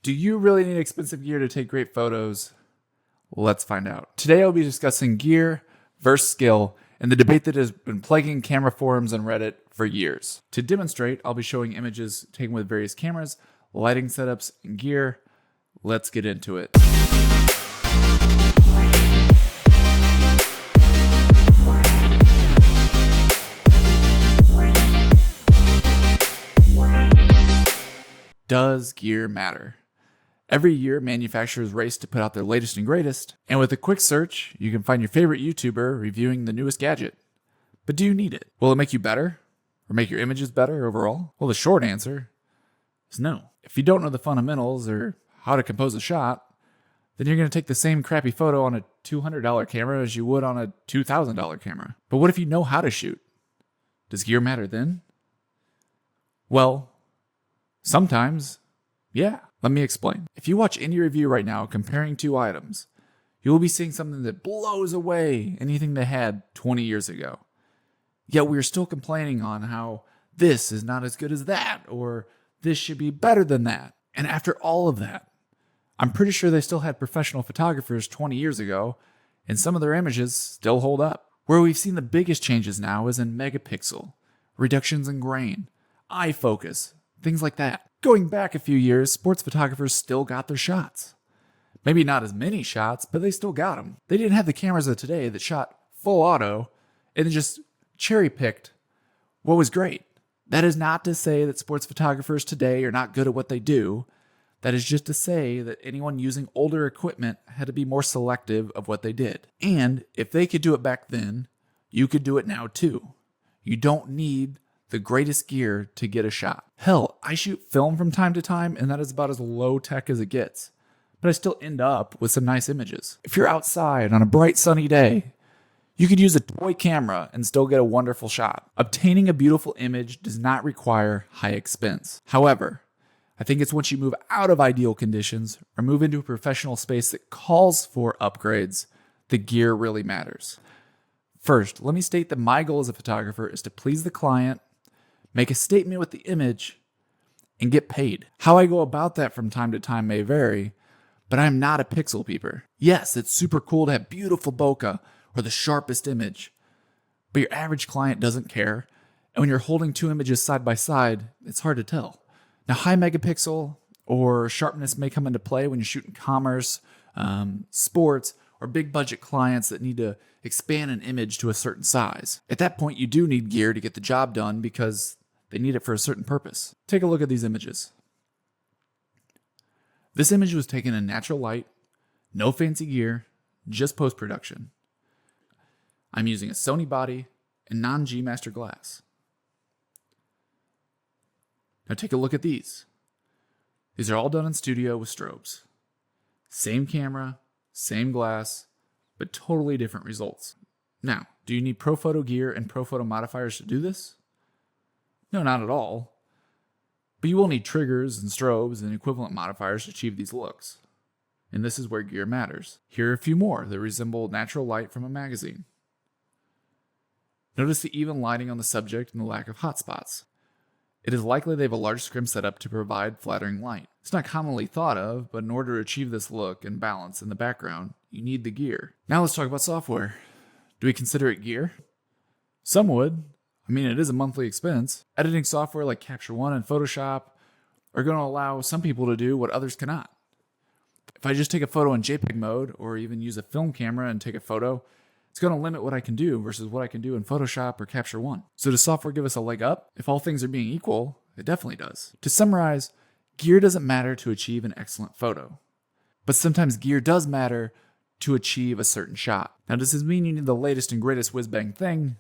Do you really need expensive gear to take great photos? Let's find out. Today I'll be discussing gear versus skill and the debate that has been plaguing camera forums and Reddit for years. To demonstrate, I'll be showing images taken with various cameras, lighting setups, and gear. Let's get into it. Does gear matter? Every year, manufacturers race to put out their latest and greatest, and with a quick search, you can find your favorite YouTuber reviewing the newest gadget. But do you need it? Will it make you better? Or make your images better overall? Well, the short answer is no. If you don't know the fundamentals or how to compose a shot, then you're going to take the same crappy photo on a $200 camera as you would on a $2,000 camera. But what if you know how to shoot? Does gear matter then? Well, sometimes, yeah. Let me explain. If you watch any review right now comparing two items, you will be seeing something that blows away anything they had 20 years ago. Yet we are still complaining on how this is not as good as that, or this should be better than that. And after all of that, I'm pretty sure they still had professional photographers 20 years ago, and some of their images still hold up. Where we've seen the biggest changes now is in megapixel, reductions in grain, eye focus, things like that. Going back a few years, sports photographers still got their shots. Maybe not as many shots, but they still got them. They didn't have the cameras of today that shot full auto and then just cherry-picked what was great. That is not to say that sports photographers today are not good at what they do. That is just to say that anyone using older equipment had to be more selective of what they did. And if they could do it back then, you could do it now too. You don't need the greatest gear to get a shot. Hell, I shoot film from time to time, and that is about as low tech as it gets. But I still end up with some nice images. If you're outside on a bright sunny day, you could use a toy camera and still get a wonderful shot. Obtaining a beautiful image does not require high expense. However, I think it's once you move out of ideal conditions or move into a professional space that calls for upgrades, the gear really matters. First, let me state that my goal as a photographer is to please the client, make a statement with the image, and get paid. How I go about that from time to time may vary, but I'm not a pixel peeper. Yes, it's super cool to have beautiful bokeh or the sharpest image, but your average client doesn't care, and when you're holding two images side by side, it's hard to tell. Now, high megapixel or sharpness may come into play when you're shooting commerce, sports, or big budget clients that need to expand an image to a certain size. At that point, you do need gear to get the job done because they need it for a certain purpose. Take a look at these images. This image was taken in natural light, no fancy gear, just post-production. I'm using a Sony body and non-G Master glass. Now take a look at these. These are all done in studio with strobes. Same camera, same glass, but totally different results. Now, do you need ProPhoto gear and ProPhoto modifiers to do this? No, not at all. But you will need triggers and strobes and equivalent modifiers to achieve these looks. And this is where gear matters. Here are a few more that resemble natural light from a magazine. Notice the even lighting on the subject and the lack of hotspots. It is likely they have a large scrim setup to provide flattering light. It's not commonly thought of, but in order to achieve this look and balance in the background, you need the gear. Now let's talk about software. Do we consider it gear? Some would. I mean, it is a monthly expense. Editing software like Capture One and Photoshop are going to allow some people to do what others cannot. If I just take a photo in JPEG mode or even use a film camera and take a photo, it's going to limit what I can do versus what I can do in Photoshop or Capture One. So does software give us a leg up? If all things are being equal, it definitely does. To summarize, gear doesn't matter to achieve an excellent photo. But sometimes gear does matter to achieve a certain shot. Now, does this mean you need the latest and greatest whiz-bang thing?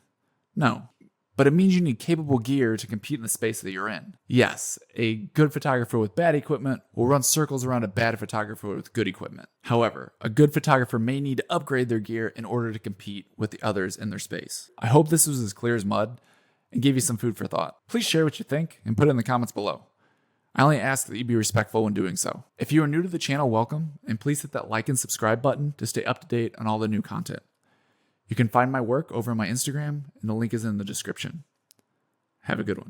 No. But it means you need capable gear to compete in the space that you're in. Yes, a good photographer with bad equipment will run circles around a bad photographer with good equipment. However, a good photographer may need to upgrade their gear in order to compete with the others in their space. I hope this was as clear as mud and gave you some food for thought. Please share what you think and put it in the comments below. I only ask that you be respectful when doing so. If you are new to the channel, welcome, and please hit that like and subscribe button to stay up to date on all the new content. You can find my work over on my Instagram, and the link is in the description. Have a good one.